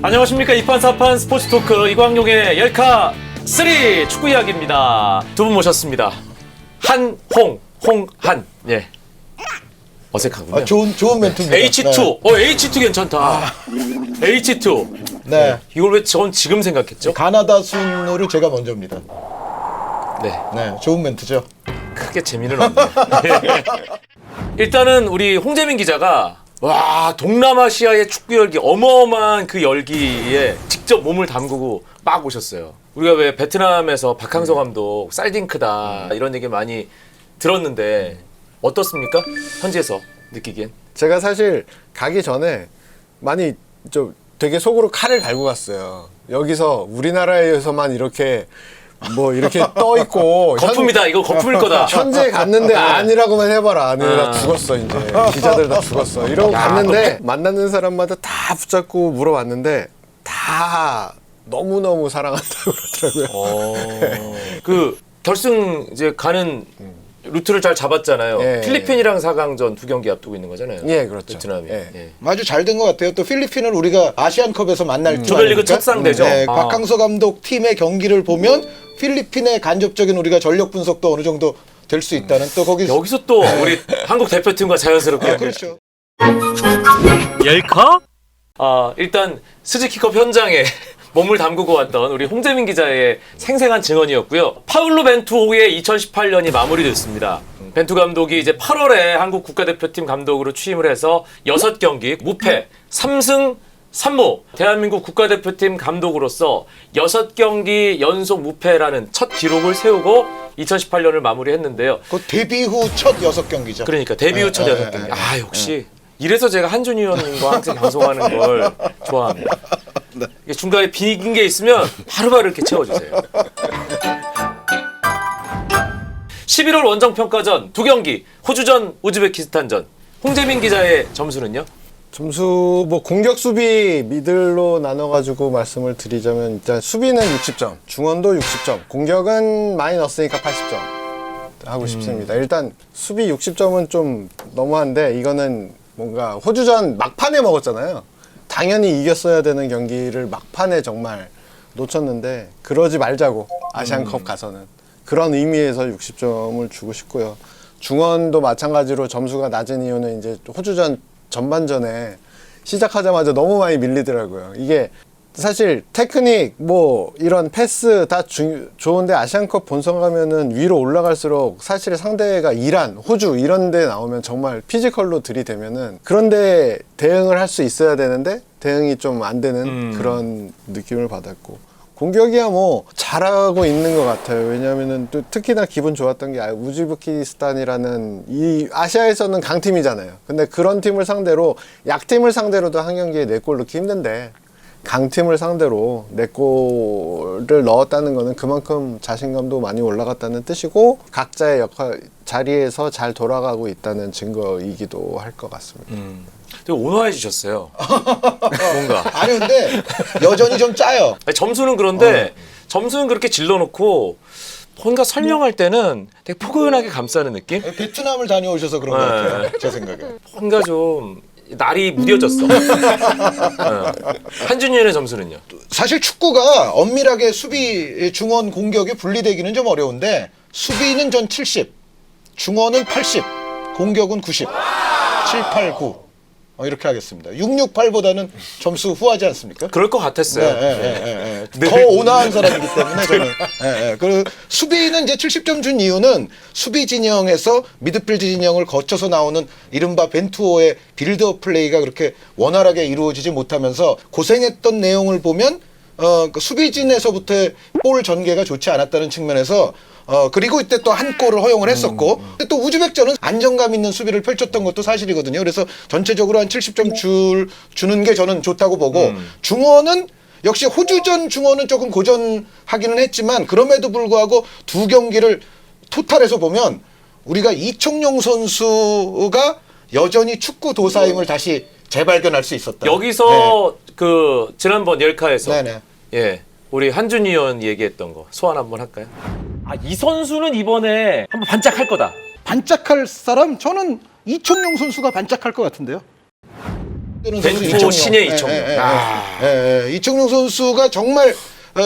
안녕하십니까. 이판사판 스포츠 토크 이광용의 열카 3 축구 이야기입니다. 두 분 모셨습니다. 홍한. 예. 어색하군요. 아, 좋은 멘트입니다. H2. H2 괜찮다. H2. 네. 이걸 왜 전 지금 생각했죠? 가나다 순으로 제가 먼저입니다. 네. 네, 좋은 멘트죠. 크게 재미는 없네. 일단은 우리 홍재민 기자가 와, 동남아시아의 축구 열기, 어마어마한 그 열기에 직접 몸을 담그고 막 오셨어요. 우리가 왜 베트남에서 박항서 감독 쌀딩크다 이런 얘기 많이 들었는데 어떻습니까? 현지에서 느끼기엔. 제가 사실 가기 전에 많이 좀 되게 속으로 칼을 갈고 갔어요. 여기서 우리나라에서만 이렇게 뭐 이렇게 떠 있고 거품이다. 이거 거품일 거다. 현재 갔는데 아니라고만 해봐라. 아니라 죽었어 이제 기자들 다 죽었어. 이러고 갔는데 만나는 사람마다 다 붙잡고 물어봤는데 다 너무너무 사랑한다고 그러더라고요. 그 결승 이제 가는 루트를 잘 잡았잖아요. 예, 필리핀이랑 4강전 두 경기 앞두고 있는 거잖아요. 예, 그렇죠. 베트남이. 예. 예. 아주 잘 된 것 같아요. 또 필리핀을 우리가 아시안컵에서 만날 줄 조별리그 아닙니까? 첫 상대죠. 네, 아. 박항서 감독 팀의 경기를 보면 필리핀의 간접적인 우리가 전력 분석도 어느 정도 될 수 있다는 또 거기 여기서 또 우리 한국 대표팀과 자연스럽게 그렇죠. 열카? 일단 스즈키컵 현장에 몸을 담그고 왔던 우리 홍재민 기자의 생생한 증언이었고요. 파울로 벤투호의 2018년이 마무리됐습니다. 벤투 감독이 이제 8월에 한국 국가대표팀 감독으로 취임을 해서 6경기 무패 3승 3무 대한민국 국가대표팀 감독으로서 6경기 연속 무패라는 첫 기록을 세우고 2018년을 마무리했는데요. 그 데뷔 후 첫 6경기죠. 그러니까 데뷔 후 첫 6경기. 역시 이래서 제가 한준희 의원님과 항상 방송하는 걸 좋아합니다. 이게 중간에 빈 게 있으면 바로바로 이렇게 채워주세요. 11월 원정평가전 두 경기, 호주전, 우즈베키스탄전. 홍재민 기자의 점수는요? 점수 뭐 공격 수비 미들로 나눠가지고 말씀을 드리자면 일단 수비는 60점, 중원도 60점, 공격은 많이 넣었으니까 80점 하고 싶습니다. 일단 수비 60점은 좀 너무한데 이거는 뭔가 호주전 막판에 먹었잖아요. 당연히 이겼어야 되는 경기를 막판에 정말 놓쳤는데 그러지 말자고 아시안컵 가서는 그런 의미에서 60점을 주고 싶고요. 중원도 마찬가지로 점수가 낮은 이유는 이제 호주전 전반전에 시작하자마자 너무 많이 밀리더라고요. 이게 사실 테크닉 뭐 이런 패스 다 좋은데 아시안컵 본선 가면은 위로 올라갈수록 사실 상대가 이란, 호주 이런 데 나오면 정말 피지컬로 들이대면은 그런데 대응을 할 수 있어야 되는데 대응이 좀 안 되는 그런 느낌을 받았고 공격이야 뭐 잘하고 있는 것 같아요. 왜냐하면은 또 특히나 기분 좋았던 게 우즈베키스탄이라는 이 아시아에서는 강팀이잖아요. 근데 그런 팀을 상대로 약팀을 상대로도 한 경기에 4골 넣기 힘든데 강팀을 상대로 4골을 넣었다는 것은 그만큼 자신감도 많이 올라갔다는 뜻이고 각자의 역할 자리에서 잘 돌아가고 있다는 증거이기도 할 것 같습니다. 되게 온화해지셨어요. 뭔가. 아니 근데 여전히 좀 짜요. 점수는 그런데 점수는 그렇게 질러놓고 뭔가 설명할 때는 되게 포근하게 감싸는 느낌? 베트남을 다녀오셔서 그런 것 같아요. 제 생각에. 뭔가 좀 날이 무뎌졌어. 한준희 의원의 점수는요? 사실 축구가 엄밀하게 수비, 중원, 공격이 분리되기는 좀 어려운데 수비는 전 70, 중원은 80, 공격은 90, 7, 8, 9 이렇게 하겠습니다. 6, 6, 8보다는 점수 후하지 않습니까? 그럴 것 같았어요. 네. 더 온화한 사람이기 때문에 저는. 그리고 수비는 이제 70점 준 이유는 수비 진영에서 미드필드 진영을 거쳐서 나오는 이른바 벤투호의 빌드업 플레이가 그렇게 원활하게 이루어지지 못하면서 고생했던 내용을 보면 그 수비진에서부터의 볼 전개가 좋지 않았다는 측면에서 그리고 이때 또 한 골을 허용을 했었고 또 우즈벡전은 안정감 있는 수비를 펼쳤던 것도 사실이거든요. 그래서 전체적으로 한 70점 주는 게 저는 좋다고 보고 중원은 역시 호주전 중원은 조금 고전하기는 했지만 그럼에도 불구하고 두 경기를 토탈해서 보면 우리가 이청용 선수가 여전히 축구 도사임을 다시 재발견할 수 있었다. 여기서 그 지난번 열카에서 네네. 예, 우리 한준희 의원 얘기했던 거 소환 한번 할까요? 이 선수는 이번에 한번 반짝할 거다. 반짝할 사람 저는 이청용 선수가 반짝할 것 같은데요. 벤투호 신예 이청용. 이청용 선수가 정말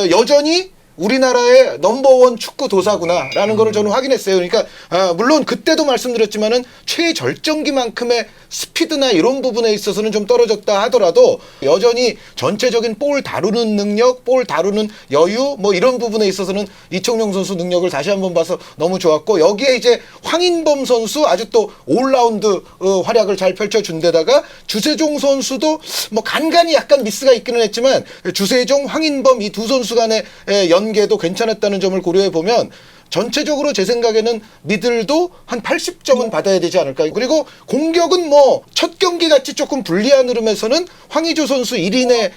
여전히 우리나라의 넘버원 축구 도사구나라는 거를 저는 확인했어요. 그러니까 물론 그때도 말씀드렸지만은 최절정기만큼의 스피드나 이런 부분에 있어서는 좀 떨어졌다 하더라도 여전히 전체적인 볼 다루는 능력, 볼 다루는 여유 뭐 이런 부분에 있어서는 이청용 선수 능력을 다시 한번 봐서 너무 좋았고, 여기에 이제 황인범 선수 아주 또 올라운드 활약을 잘 펼쳐준 데다가 주세종 선수도 뭐 간간히 약간 미스가 있기는 했지만 주세종, 황인범 이 두 선수 간의 연계도 괜찮았다는 점을 고려해 보면 전체적으로 제 생각에는 미들도 한 80점은 받아야 되지 않을까. 그리고 공격은 뭐 첫 경기 같이 조금 불리한 흐름에서는 황의조 선수 1인의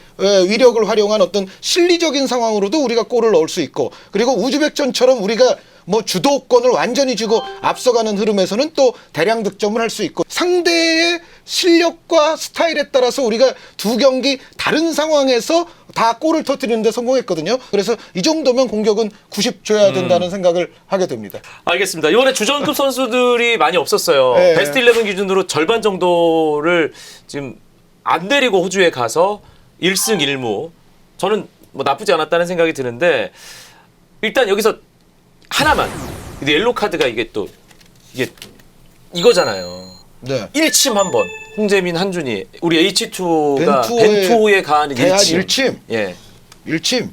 위력을 활용한 어떤 실리적인 상황으로도 우리가 골을 넣을 수 있고, 그리고 우즈벡전처럼 우리가 뭐 주도권을 완전히 쥐고 앞서가는 흐름에서는 또 대량 득점을 할 수 있고, 상대의 실력과 스타일에 따라서 우리가 두 경기 다른 상황에서 다 골을 터뜨리는 데 성공했거든요. 그래서 이 정도면 공격은 90 줘야 된다는 생각을 하게 됩니다. 알겠습니다. 이번에 주전급 선수들이 많이 없었어요. 네. 베스트 11 기준으로 절반 정도를 지금 안 데리고 호주에 가서 1승 1무. 저는 뭐 나쁘지 않았다는 생각이 드는데, 일단 여기서 하나만, 근데 옐로 카드가 이게 이거잖아요. 네. 1침 한 번. 홍재민, 한준희. 우리 H2가 벤투호에 가하는 대한 1침. 1침. 예. 1침.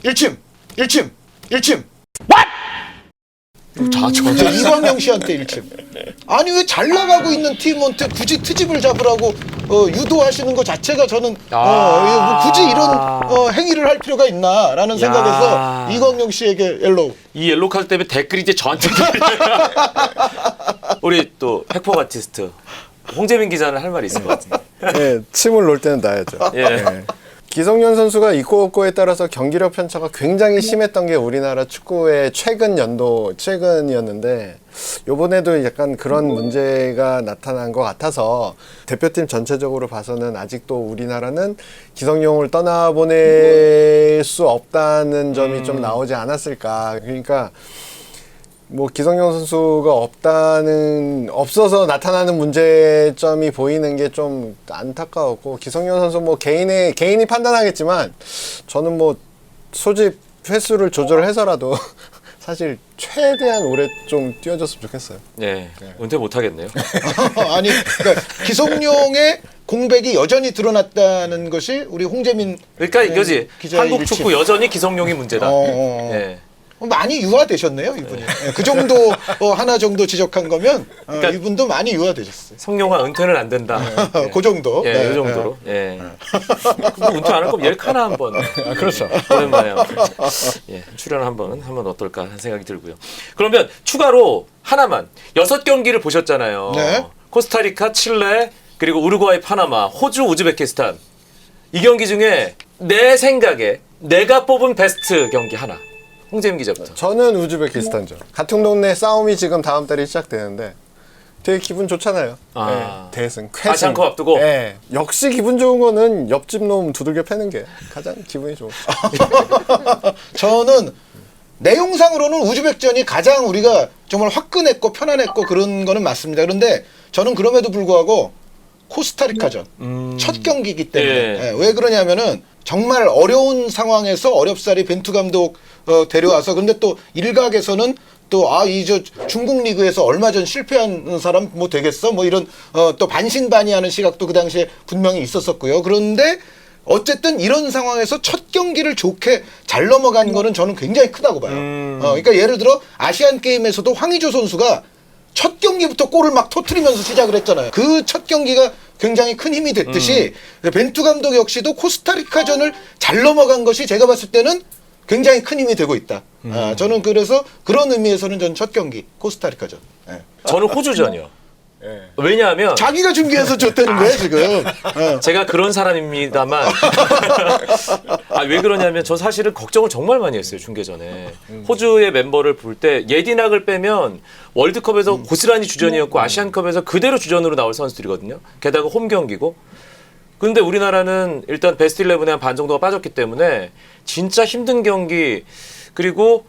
1침. 1침. 1침. 저한테 이광영 씨한테 1침. 아니 왜 잘 나가고 있는 팀한테 굳이 트집을 잡으라고 유도하시는 것 자체가 저는 굳이 이런 행위를 할 필요가 있나라는 생각에서 이광영 씨에게 옐로우. 이 옐로 카드 때문에 댓글이 이제 저한테 우리 또 팩폭 아티스트 홍재민 기자는 할 말이 있을 것 같은데. 예, 침을 놓을 때는 놔야죠. 예. 예. 기성용 선수가 있고 없고에 따라서 경기력 편차가 굉장히 심했던 게 우리나라 축구의 최근이었는데, 요번에도 약간 그런 문제가 나타난 것 같아서 대표팀 전체적으로 봐서는 아직도 우리나라는 기성용을 떠나보낼 수 없다는 점이 좀 나오지 않았을까. 그러니까 뭐 기성용 선수가 없어서 나타나는 문제점이 보이는 게 좀 안타까웠고, 기성용 선수 뭐 개인이 판단하겠지만 저는 뭐 소집 횟수를 조절해서라도 사실 최대한 오래 좀 뛰어줬으면 좋겠어요. 네. 은퇴 못 하겠네요. 아니 그러니까 기성용의 공백이 여전히 드러났다는 것이 우리 홍재민 그러니까 이거지. 기자의 한국 일침. 축구 여전히 기성용이 문제다. 예. 많이 유화되셨네요, 이분이. 그 정도 하나 정도 지적한 거면 그러니까 이분도 많이 유화되셨어요. 성룡아 은퇴는 안 된다. 그 정도. 예, 네, 이 정도로. 예. 뭐 은퇴 안 할 거면 옐카나 한번. 그렇죠. 오랜만에 한번. 예, 출연 한번 하면 어떨까 하는 생각이 들고요. 그러면 추가로 하나만 6경기를 보셨잖아요. 네. 코스타리카, 칠레, 그리고 우루과이, 파나마, 호주, 우즈베키스탄. 이 경기 중에 내 생각에 내가 뽑은 베스트 경기 하나. 홍재민 기자부터. 저는 우즈베키스탄죠. 같은 동네 싸움이 지금 다음 달에 시작되는데 되게 기분 좋잖아요. 아. 예, 대승, 쾌승. 아시안컵 앞두고? 예. 역시 기분 좋은 거는 옆집 놈 두들겨 패는 게 가장 기분이 좋고. 저는 내용상으로는 우즈벡전이 가장 우리가 정말 화끈했고 편안했고 그런 거는 맞습니다. 그런데 저는 그럼에도 불구하고 코스타리카전 첫 경기이기 때문에 예. 왜 그러냐면은 정말 어려운 상황에서 어렵사리 벤투 감독 데려와서, 근데 또 일각에서는 또 중국 리그에서 얼마 전 실패한 사람 뭐 되겠어 뭐 이런 또 반신반의하는 시각도 그 당시에 분명히 있었었고요. 그런데 어쨌든 이런 상황에서 첫 경기를 좋게 잘 넘어간 거는 저는 굉장히 크다고 봐요. 그러니까 예를 들어 아시안 게임에서도 황의조 선수가 첫 경기부터 골을 막 터트리면서 시작을 했잖아요. 그 첫 경기가 굉장히 큰 힘이 됐듯이 벤투 감독 역시도 코스타리카전을 잘 넘어간 것이 제가 봤을 때는 굉장히 큰 힘이 되고 있다. 저는 그래서 그런 의미에서는 전 첫 경기 코스타리카전. 예. 저는 호주전이요. 예. 왜냐하면 자기가 중계해서 줬다는 거예요 지금. 제가 그런 사람입니다만 왜 그러냐면 저 사실은 걱정을 정말 많이 했어요. 중계 전에. 호주의 멤버를 볼 때 예디낙을 빼면 월드컵에서 고스란히 주전이었고 아시안컵에서 그대로 주전으로 나올 선수들이거든요. 게다가 홈 경기고. 근데 우리나라는 일단 베스트 11에 한 반 정도가 빠졌기 때문에 진짜 힘든 경기, 그리고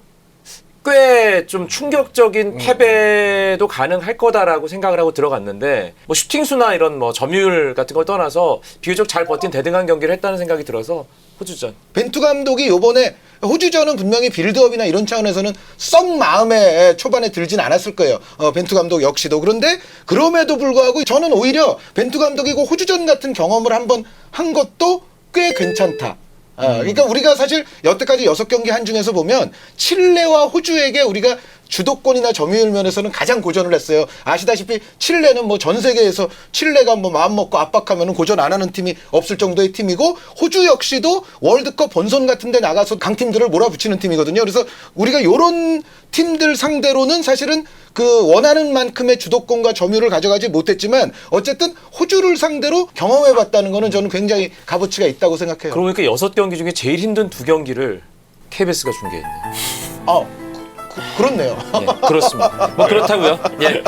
꽤 좀 충격적인 패배도 가능할 거다라고 생각을 하고 들어갔는데 뭐 슈팅 수나 이런 뭐 점유율 같은 걸 떠나서 비교적 잘 버틴 대등한 경기를 했다는 생각이 들어서 호주전. 벤투 감독이 요번에 호주전은 분명히 빌드업이나 이런 차원에서는 썩 마음에 초반에 들진 않았을 거예요. 벤투 감독 역시도. 그런데 그럼에도 불구하고 저는 오히려 벤투 감독이 그 호주전 같은 경험을 한번 한 것도 꽤 괜찮다. 그러니까 우리가 사실 여태까지 6경기 한 중에서 보면 칠레와 호주에게 우리가 주도권이나 점유율 면에서는 가장 고전을 했어요. 아시다시피 칠레는 뭐 전 세계에서 칠레가 뭐 마음 먹고 압박하면은 고전 안 하는 팀이 없을 정도의 팀이고 호주 역시도 월드컵 본선 같은 데 나가서 강팀들을 몰아붙이는 팀이거든요. 그래서 우리가 요런 팀들 상대로는 사실은 그 원하는 만큼의 주도권과 점유율을 가져가지 못했지만 어쨌든 호주를 상대로 경험해 봤다는 거는 저는 굉장히 값어치가 있다고 생각해요. 그러고 보니까 6경기 중에 제일 힘든 2경기를 KBS가 중계했네요. 그렇네요. 예, 그렇습니다. 뭐 그렇다고요. 예.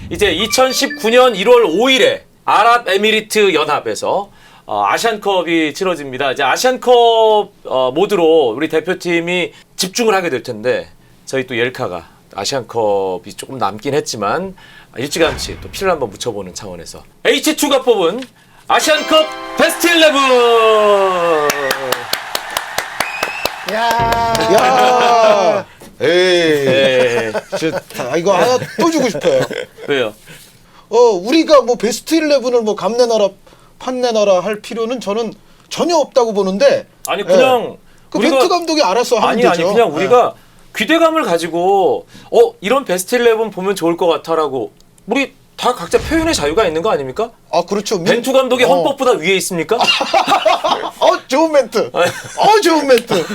이제 2019년 1월 5일에 아랍에미리트 연합에서 아시안컵이 치러집니다. 이제 아시안컵 모드로 우리 대표팀이 집중을 하게 될 텐데 저희 또 옐카가 아시안컵이 조금 남긴 했지만 일찌감치 또 피를 한번 묻혀보는 차원에서 H2가 뽑은 아시안컵 베스트 11! 야, 에이, 예. 진짜 이거 하나 또 주고 싶어요. 왜요? 우리가 뭐 베스트 11을 뭐 감내놔라, 판내놔라 할 필요는 저는 전혀 없다고 보는데. 아니 그냥 그 벤투 감독이 알아서 하면 아니 되죠. 그냥 우리가 기대감을 가지고 이런 베스트 11 보면 좋을 것 같아라고 우리 다 각자 표현의 자유가 있는 거 아닙니까? 그렇죠. 벤투 감독이 헌법보다 위에 있습니까? 좋은 멘트. 좋은 멘트.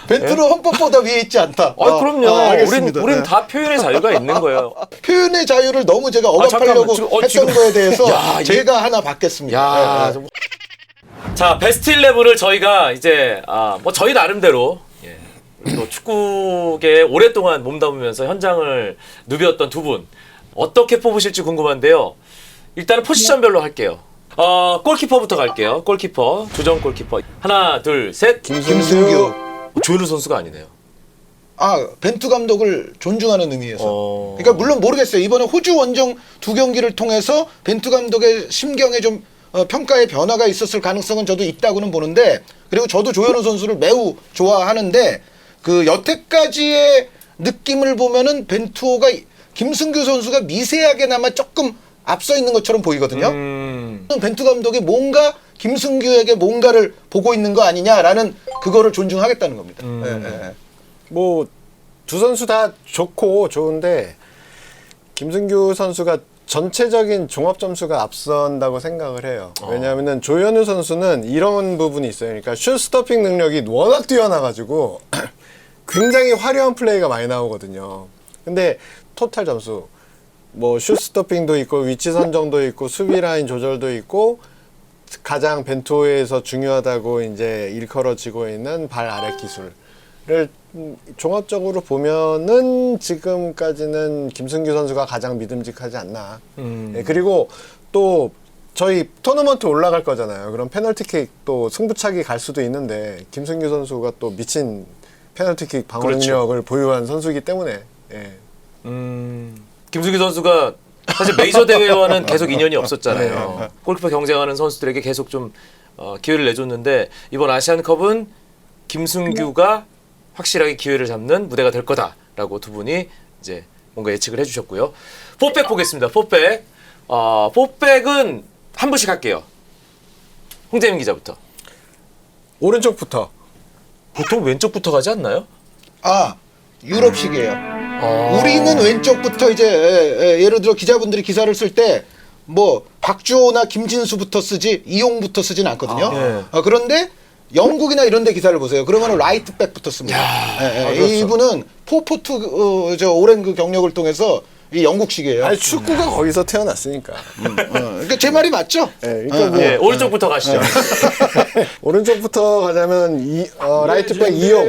벤투는 헌법보다 위에 있지 않다. 그럼요. 알겠습니다. 우린 다 표현의 자유가 있는 거예요. 표현의 자유를 너무 제가 억압하려고 잠깐만. 했던 거에 대해서 야, 제가 하나 받겠습니다. 야, 자 베스트 11을 저희가 이제 뭐 저희 나름대로 또 축구계에 오랫동안 몸담으면서 현장을 누볐던 두 분 어떻게 뽑으실지 궁금한데요. 일단은 포지션별로 할게요. 골키퍼부터 갈게요. 골키퍼 조정 골키퍼 하나 둘 셋. 김승규. 조현우 선수가 아니네요. 벤투 감독을 존중하는 의미에서. 그러니까 물론 모르겠어요. 이번에 호주 원정 2경기를 통해서 벤투 감독의 심경에 좀 평가의 변화가 있었을 가능성은 저도 있다고는 보는데, 그리고 저도 조현우 선수를 매우 좋아하는데 그 여태까지의 느낌을 보면은 벤투호가 김승규 선수가 미세하게나마 조금 앞서 있는 것처럼 보이거든요. 벤투 감독이 뭔가 김승규에게 뭔가를 보고 있는 거 아니냐라는 그거를 존중하겠다는 겁니다. 뭐 두 선수 다 좋고 좋은데 김승규 선수가 전체적인 종합 점수가 앞선다고 생각을 해요. 왜냐하면은 조현우 선수는 이런 부분이 있어요. 그러니까 슛 스토핑 능력이 워낙 뛰어나가지고 굉장히 화려한 플레이가 많이 나오거든요. 근데 토탈 점수 뭐 슛 스토핑도 있고 위치 선정도 있고 수비 라인 조절도 있고 가장 벤투호에서 중요하다고 이제 일컬어지고 있는 발 아래 기술을 종합적으로 보면은 지금까지는 김승규 선수가 가장 믿음직하지 않나. 예, 그리고 또 저희 토너먼트 올라갈 거잖아요. 그럼 페널티킥 또 승부차기 갈 수도 있는데 김승규 선수가 또 미친 페널티킥 방어 능력을 보유한 선수이기 때문에. 예. 김승규 선수가 사실 메이저 대회와는 계속 인연이 없었잖아요. 골키퍼 경쟁하는 선수들에게 계속 좀 기회를 내줬는데 이번 아시안컵은 김승규가 확실하게 기회를 잡는 무대가 될 거다라고 두 분이 이제 뭔가 예측을 해주셨고요. 포백 보겠습니다. 포백. 포백은 한 분씩 할게요. 홍재민 기자부터. 오른쪽부터. 보통 왼쪽부터 가지 않나요? 유럽식이에요. 우리는 왼쪽부터 이제 예를 들어 기자분들이 기사를 쓸 때 뭐 박주호나 김진수부터 쓰지 이용부터 쓰진 않거든요. 그런데 영국이나 이런 데 기사를 보세요. 그러면 라이트백부터 씁니다. 그렇죠. 이분은 442 저 오랜 그 경력을 통해서 이 영국식이에요. 아니 축구가 거기서 태어났으니까. 그러니까 제 말이 맞죠? 그러니까 뭐 오른쪽부터 가시죠. 오른쪽부터 가자면 라이트백 이용,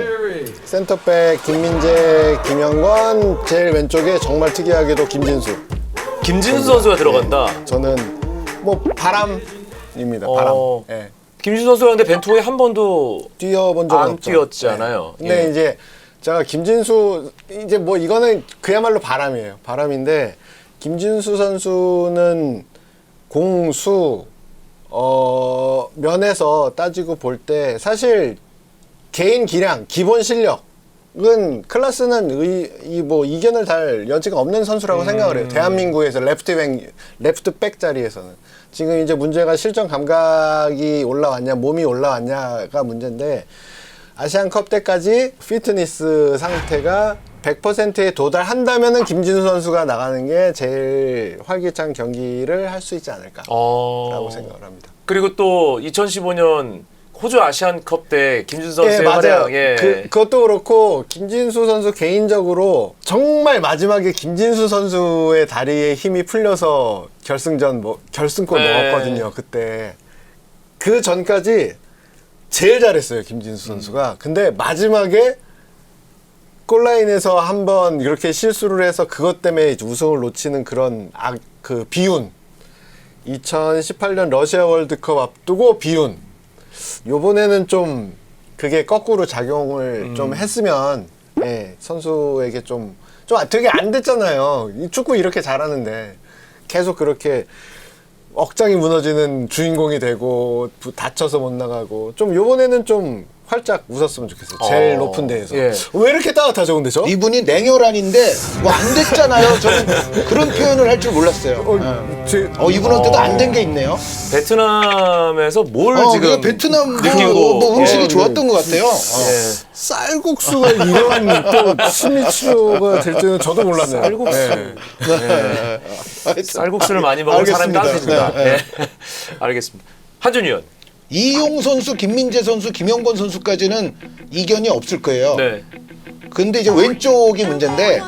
센터백 김민재, 김영권, 제일 왼쪽에 정말 특이하게도 김진수. 김진수 선수가 들어간다. 저는 뭐 바람입니다. 바람. 김진수 선수가 근데 벤투호에 한 번도 뛰어본 적은 안 없죠. 뛰었잖아요. 근데 이제 제가 김진수 이제 뭐 이거는 그야말로 바람이에요. 바람인데 김진수 선수는 공수 면에서 따지고 볼 때 사실 개인 기량, 기본 실력은 클래스는 뭐 이견을 달 여지가 없는 선수라고 생각을 해요. 대한민국에서 레프트백 자리에서는 지금 이제 문제가 실전 감각이 올라왔냐, 몸이 올라왔냐가 문제인데 아시안컵 때까지 피트니스 상태가 100%에 도달한다면은 김진수 선수가 나가는 게 제일 활기찬 경기를 할 수 있지 않을까라고 생각을 합니다. 그리고 또 2015년 호주 아시안컵 때 김진수 예, 선수의 맞아요. 활약, 예. 그것도 그렇고 김진수 선수 개인적으로 정말 마지막에 김진수 선수의 다리에 힘이 풀려서 결승골 네. 넣었거든요. 그때 그 전까지 제일 잘했어요, 김진수 선수가. 근데 마지막에 골라인에서 한번 이렇게 실수를 해서 그것 때문에 우승을 놓치는 그런 그 비운. 2018년 러시아 월드컵 앞두고 비운. 요번에는 좀 그게 거꾸로 작용을 좀 했으면 예, 선수에게 좀 되게 안 됐잖아요. 이 축구 이렇게 잘하는데 계속 그렇게 억장이 무너지는 주인공이 되고 다쳐서 못 나가고 좀 요번에는 좀 활짝 웃었으면 좋겠어요. 제일 높은 데에서. 예. 왜 이렇게 따뜻하죠, 근데 저? 이분이 냉혈한인데 뭐 안 됐잖아요. 저는 그런 표현을 할 줄 몰랐어요. 이분한테도 안 된 게 있네요. 베트남에서 뭘 지금 베트남 느끼고 뭐 음식이 예. 좋았던 것 같아요. 쌀국수가 이런 또 심리치료가 될 줄은 저도 몰랐네요. 쌀국수. 예. 쌀국수를 많이 먹은 사람이 알겠습니다. 따뜻해진다. 네. 예. 알겠습니다. 한준 위원. 이용 선수, 김민재 선수, 김영권 선수까지는 이견이 없을 거예요. 네. 근데 이제 왼쪽이 문제인데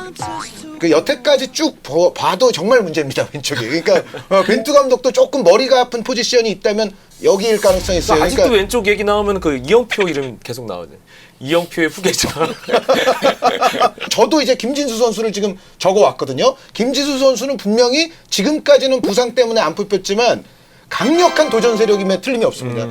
그 여태까지 쭉 봐도 정말 문제입니다, 왼쪽이. 그러니까 벤투 감독도 조금 머리가 아픈 포지션이 있다면 여기일 가능성이 있어요. 아직도 왼쪽 얘기 나오면 그 이영표 이름 계속 나오죠. 이영표의 후계자. 저도 이제 김진수 선수를 지금 적어왔거든요. 김진수 선수는 분명히 지금까지는 부상 때문에 안 뽑혔지만 강력한 도전 세력임에 틀림이 없습니다.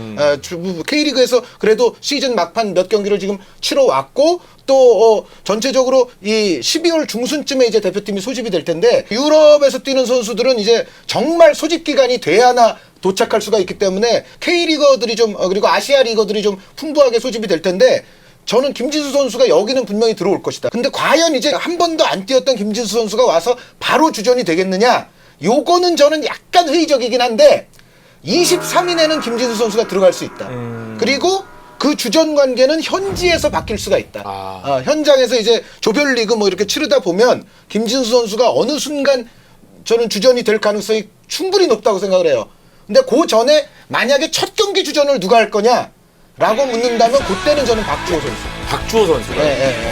K리그에서 그래도 시즌 막판 몇 경기를 지금 치러왔고 또 전체적으로 이 12월 중순쯤에 이제 대표팀이 소집이 될 텐데 유럽에서 뛰는 선수들은 이제 정말 소집 기간이 돼야나 도착할 수가 있기 때문에 K리거들이 좀 그리고 아시아 리거들이 좀 풍부하게 소집이 될 텐데 저는 김진수 선수가 여기는 분명히 들어올 것이다. 근데 과연 이제 한 번도 안 뛰었던 김진수 선수가 와서 바로 주전이 되겠느냐? 요거는 저는 약간 회의적이긴 한데 23인에는 김진수 선수가 들어갈 수 있다. 그리고 그 주전 관계는 현지에서 바뀔 수가 있다. 현장에서 이제 조별리그 뭐 이렇게 치르다 보면 김진수 선수가 어느 순간 저는 주전이 될 가능성이 충분히 높다고 생각을 해요. 근데 그 전에 만약에 첫 경기 주전을 누가 할 거냐라고 묻는다면 그때는 저는 박주호 선수. 박주호 선수가. 네.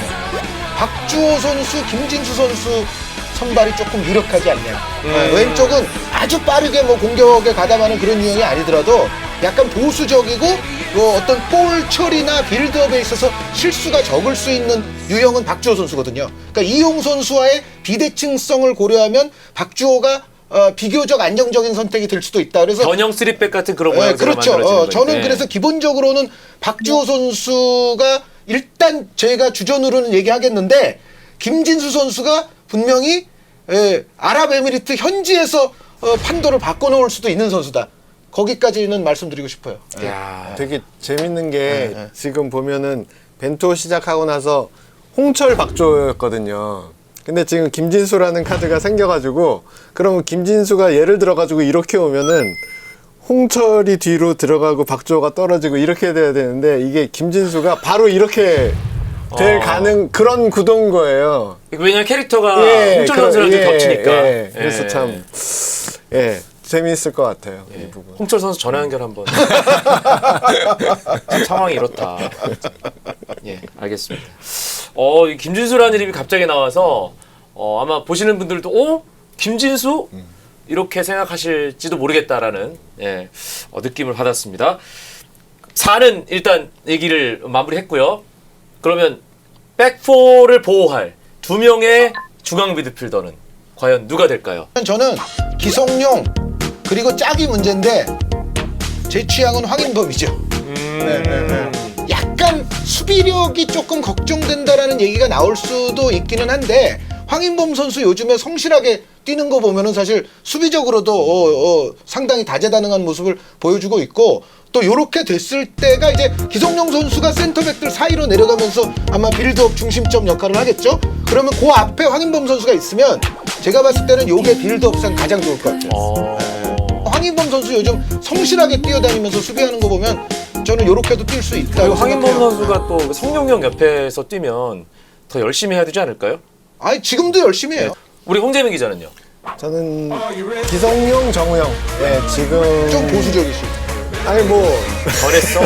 박주호 선수, 김진수 선수 선발이 조금 유력하지 않냐. 왼쪽은 아주 빠르게 뭐 공격에 가담하는 그런 유형이 아니더라도 약간 보수적이고 뭐 어떤 볼 처리나 빌드업에 있어서 실수가 적을 수 있는 유형은 박주호 선수거든요. 그러니까 이용 선수와의 비대칭성을 고려하면 박주호가 비교적 안정적인 선택이 될 수도 있다. 그래서 전형 3백 같은 그런 모양새로 그렇죠. 만들어지는 저는 거니까. 그래서 기본적으로는 박주호 선수가 일단 제가 주전으로는 얘기하겠는데 김진수 선수가 분명히 아랍에미리트 현지에서 판도를 바꿔놓을 수도 있는 선수다. 거기까지는 말씀드리고 싶어요. 야. 되게 재밌는 게 지금 보면은 벤투 시작하고 나서 홍철 박주호였거든요. 근데 지금 김진수라는 카드가 생겨가지고 그러면 김진수가 예를 들어가지고 이렇게 오면은 홍철이 뒤로 들어가고 박주호가 떨어지고 이렇게 돼야 되는데 이게 김진수가 바로 이렇게 될 그런 구도인 거예요. 왜냐면 캐릭터가 홍철 선수랑 좀 겹치니까. 그래서 참 재미있을 것 같아요. 이 부분. 홍철 선수 전화 연결 한번. 상황이 이렇다. 예, 알겠습니다. 이 김진수라는 이름이 갑자기 나와서 아마 보시는 분들도 김진수? 이렇게 생각하실지도 모르겠다라는 느낌을 받았습니다. 4는 일단 얘기를 마무리했고요. 그러면 백포를 보호할 2명의 중앙 미드필더는 과연 누가 될까요? 저는 기성용 그리고 짝이 문제인데 제 취향은 황인범이죠. 약간 약간 수비력이 조금 걱정된다라는 얘기가 나올 수도 있기는 한데 황인범 선수 요즘에 성실하게 뛰는 거 보면은 사실 수비적으로도 상당히 다재다능한 모습을 보여주고 있고 또 요렇게 됐을 때가 이제 기성용 선수가 센터백들 사이로 내려가면서 아마 빌드업 중심점 역할을 하겠죠. 그러면 그 앞에 황인범 선수가 있으면 제가 봤을 때는 요게 빌드업상 가장 좋을 것 같아요. 황인범 선수 요즘 성실하게 뛰어다니면서 수비하는 거 보면 저는 요렇게도 뛸 수 있다고 그리고 황인범 생각해요. 선수가 또 성룡형 옆에서 뛰면 더 열심히 해야 되지 않을까요? 아니 지금도 열심히 해요. 우리 홍재민 기자는요? 저는 기성용, 정우영. 예, 지금 좀 보수적이시죠. 아니 뭐 전했어?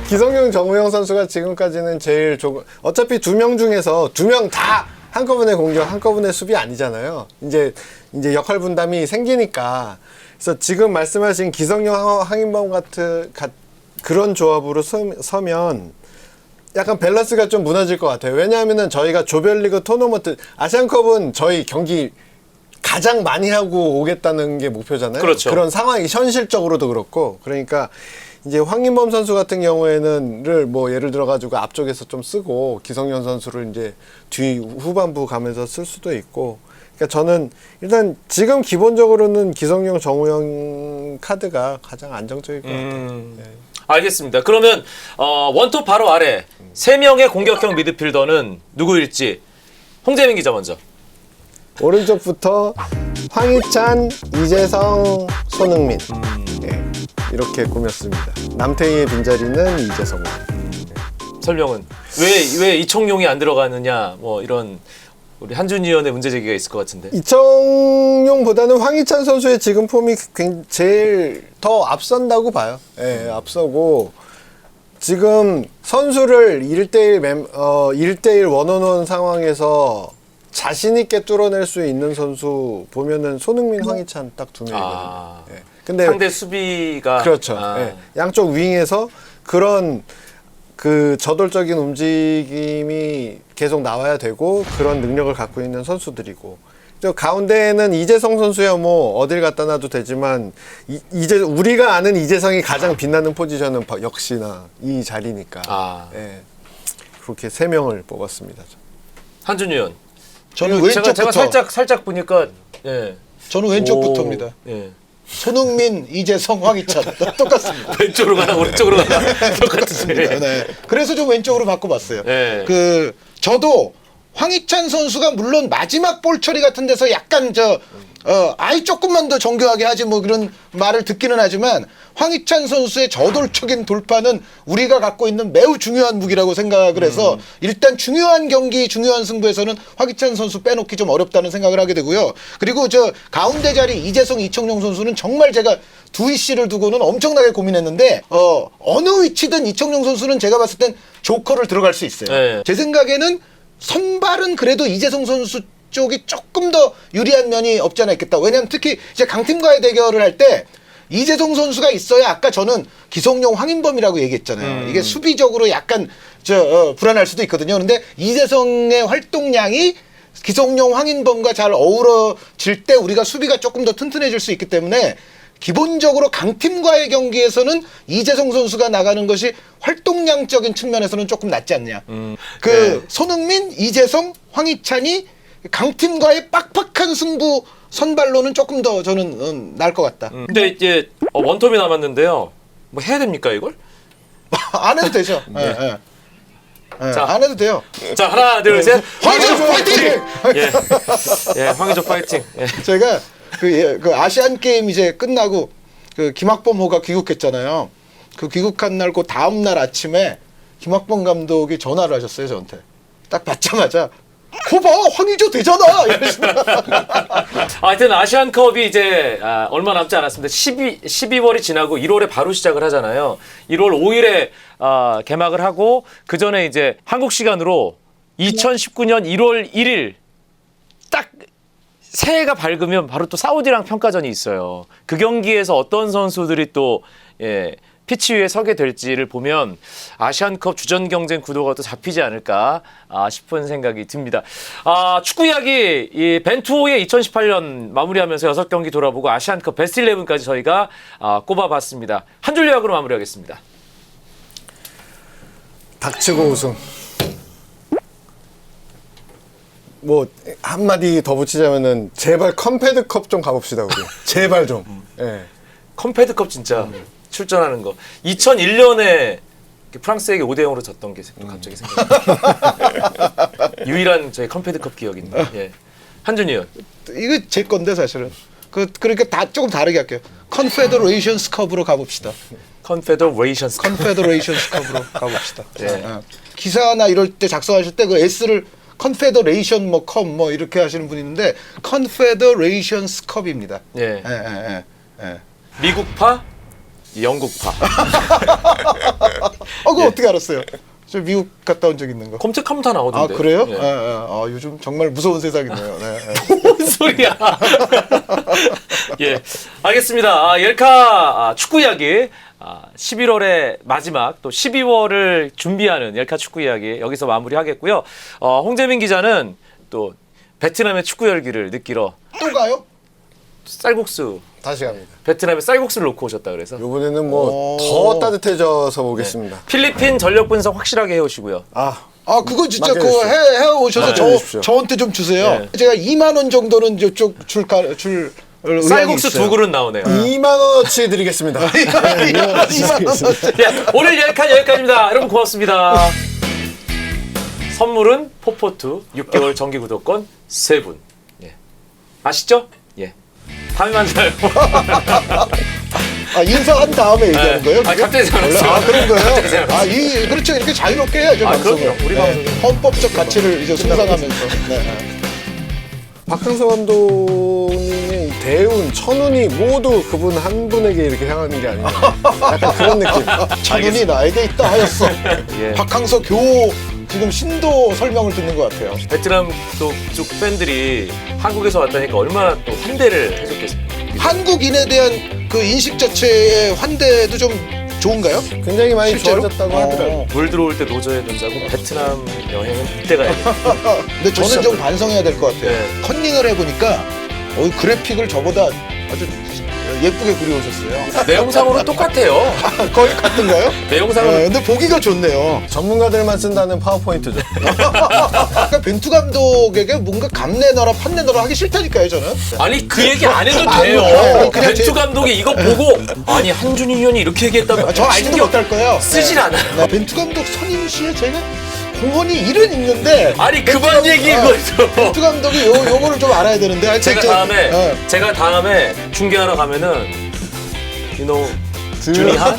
기성용, 정우영 선수가 지금까지는 제일 조금 어차피 두 명 중에서 두 명 다 한꺼번에 공격, 한꺼번에 수비 아니잖아요. 이제 역할 분담이 생기니까 그래서 지금 말씀하신 기성용, 황인범 같은 그런 조합으로 서면 약간 밸런스가 좀 무너질 것 같아요. 왜냐하면은 저희가 조별리그 토너먼트 아시안컵은 저희 경기 가장 많이 하고 오겠다는 게 목표잖아요. 그렇죠. 그런 상황이 현실적으로도 그렇고 그러니까 이제 황인범 선수 같은 경우에는 뭐 예를 들어 가지고 앞쪽에서 좀 쓰고 기성용 선수를 이제 뒤 후반부 가면서 쓸 수도 있고 그러니까 저는 일단 지금 기본적으로는 기성용, 정우영 카드가 가장 안정적일 것 같아요. 네. 알겠습니다. 그러면 원톱 바로 아래 3명의 공격형 미드필더는 누구일지 홍재민 기자 먼저. 오른쪽부터 황희찬, 이재성, 손흥민 예, 이렇게 꾸몄습니다. 남태희의 빈자리는 이재성. 설명은 왜 이청용이 안 들어가느냐 뭐 이런 우리 한준희 의원의 문제 제기가 있을 것 같은데. 이청용보다는 황희찬 선수의 지금 폼이 제일 더 앞선다고 봐요. 예, 앞서고 지금 선수를 1대1 원원원 상황에서 자신 있게 뚫어낼 수 있는 선수 보면은 손흥민, 황희찬 딱 두 명이거든요. 예. 근데 상대 수비가 그렇죠. 예. 양쪽 윙에서 그런 그 저돌적인 움직임이 계속 나와야 되고 그런 능력을 갖고 있는 선수들이고 저 가운데에는 이재성 선수야 뭐 어딜 갖다 놔도 되지만 이제 우리가 아는 이재성이 가장 빛나는 포지션은 역시나 이 자리니까 예. 그렇게 3명을 뽑았습니다. 한준희 의원. 저는 제가 왼쪽부터. 살짝 보니까 예. 저는 왼쪽부터입니다. 예. 손흥민, 이재성, 황희찬 똑같습니다. 왼쪽으로 가나 오른쪽으로 가나 똑같으시네. 네. 그래서 좀 왼쪽으로 바꿔봤어요. 네. 저도 황희찬 선수가 물론 마지막 볼 처리 같은 데서 약간 아이 조금만 더 정교하게 하지 뭐 그런 말을 듣기는 하지만 황희찬 선수의 저돌적인 돌파는 우리가 갖고 있는 매우 중요한 무기라고 생각을 해서 일단 중요한 경기, 중요한 승부에서는 황희찬 선수 빼놓기 좀 어렵다는 생각을 하게 되고요. 그리고 가운데 자리 이재성, 이청용 선수는 정말 제가 두 이씨를 두고는 엄청나게 고민했는데 어느 위치든 이청용 선수는 제가 봤을 땐 조커를 들어갈 수 있어요. 네. 제 생각에는 선발은 그래도 이재성 선수 쪽이 조금 더 유리한 면이 없지 않아 있겠다. 왜냐하면 특히 이제 강팀과의 대결을 할 때 이재성 선수가 있어야 아까 저는 기성용, 황인범이라고 얘기했잖아요. 이게 수비적으로 약간 불안할 수도 있거든요. 그런데 이재성의 활동량이 기성용, 황인범과 잘 어우러질 때 우리가 수비가 조금 더 튼튼해질 수 있기 때문에 기본적으로 강팀과의 경기에서는 이재성 선수가 나가는 것이 활동량적인 측면에서는 조금 낫지 않냐. 네. 손흥민, 이재성, 황희찬이 강팀과의 빡빡한 승부 선발로는 조금 더 저는 나을 것 같다. 근데 이제 원톱이 남았는데요. 뭐 해야 됩니까 이걸? 안 해도 되죠. 예. 자. 안 해도 돼요. 자 하나 둘 셋. 황희조 파이팅! 예, 황희조 파이팅. 예. 제가 그 아시안 게임 이제 끝나고 그 김학범호가 귀국했잖아요. 그 귀국한 날 그 다음 날 아침에 김학범 감독이 전화를 하셨어요 저한테. 딱 받자마자 거봐 황희조 되잖아. 하여튼 아시안컵이 이제 얼마 남지 않았습니다. 12월이 지나고 1월에 바로 시작을 하잖아요. 1월 5일에 개막을 하고 그 전에 이제 한국 시간으로 2019년 1월 1일 딱 새해가 밝으면 바로 또 사우디랑 평가전이 있어요. 그 경기에서 어떤 선수들이 또 피치 위에 서게 될지를 보면 아시안컵 주전 경쟁 구도가 또 잡히지 않을까 싶은 생각이 듭니다. 축구 이야기 이 벤투호의 2018년 마무리하면서 6경기 돌아보고 아시안컵 베스트 11까지 저희가 꼽아봤습니다. 한 줄 요약으로 마무리하겠습니다. 닥치고 우승. 뭐 한마디 더 붙이자면은 제발 컴패드컵 좀 가봅시다 우리. 제발 좀. 예. 컴패드컵 진짜 출전하는 거. 2001년에 프랑스에게 5대0으로 졌던 게 또 갑자기 생각나. 유일한 저희 컴패드컵 기억인데. 예. 한준이 형. 이거 제 건데 사실은. 그러니까 다 조금 다르게 할게요. 컨페더레이션스 컵으로 가봅시다. 컨페더레이션스 컵. 컨페더레이션스 컵으로 가봅시다. 예. 기사나 이럴 때 작성하실 때 그 S를 컨페더레이션 뭐 컵 뭐 이렇게 하시는 분이 있는데 컨페더레이션스 컵입니다. 예. 예. 미국파, 영국파. 그거 어떻게 알았어요? 저 미국 갔다 온 적 있는 거. 검색하면 다 나오던데. 아 그래요? 예. 요즘 정말 무서운 세상이네요. 네. 뭔 소리야? 예, 알겠습니다. 열카 축구 이야기 11월의 마지막 또 12월을 준비하는 열카 축구 이야기 여기서 마무리하겠고요. 홍재민 기자는 또 베트남의 축구 열기를 느끼러 또 가요? 쌀국수 다시 갑니다. 베트남에 쌀국수를 놓고 오셨다 그래서 이번에는 뭐 오. 더 따뜻해져서 오겠습니다. 필리핀 전력 분석 확실하게 해오시고요. 그거 진짜 그거 맡겨주십시오. 해 오셔서 맡겨주십시오. 저한테 좀 주세요. 네. 제가 2만 원 정도는 이쪽 줄 쌀국수 2그릇 나오네요. 2만 원어치 드리겠습니다. 2만 원. 예, 오늘 열칸 여기까지입니다. 여러분 고맙습니다. 선물은 포포투 6개월 정기 구독권 3분. 예. 아시죠? 예. 다음에 만나요. 인사한 다음에 얘기하는 거예요? 그게? 갑자기 생각났어요. 그런 거예요? 갑자기 생각났어요. 그렇죠. 이렇게 자유롭게 해야죠, 방송을. 그럼요. 우리 방송은. 헌법적 가치를 이제 숭상하면서. 네. 박항서 감독님의 대운, 천운이 모두 그분 한 분에게 이렇게 향하는 게 아니냐. 약간 그런 느낌. 천운이 나에게 있다 하였어. 예. 박항서 지금 신도 설명을 듣는 것 같아요. 베트남 쪽 팬들이 한국에서 왔다니까 얼마나 또 환대를 해줬겠습니까? 한국인에 대한 그 인식 자체의 환대도 좀 좋은가요? 굉장히 많이 실제로? 좋아졌다고 하더라고요. 물 들어올 때 노저에 눈자고 베트남 여행은 이때 가야 돼. 근데 저는 좀 반성해야 될 것 같아요. 네. 컨닝을 해보니까 그래픽을 저보다 아주 예쁘게 그려오셨어요. 내용상으로 똑같아요. 거의 같은가요? 내용상으로 근데 보기가 좋네요. 전문가들만 쓴다는 파워포인트죠. 그러니까 벤투 감독에게 뭔가 감 내놔라 판 내놔라 하기 싫다니까요, 저는. 아니 그 얘기 안 해도 아니, 돼요. 그냥 벤투 감독이 이거 보고 아니 한준희 위원이 이렇게 얘기했다면 저 알지도 신경 못할 거예요. 쓰질 않아요. 네, 벤투 감독 선임 시에 제가 공헌이 일은 있는데. 아니 그만 얘기해 그거. 벤투 감독이 요거를 좀 알아야 되는데. 하여튼 제가 다음에 중계하러 가면은 준이한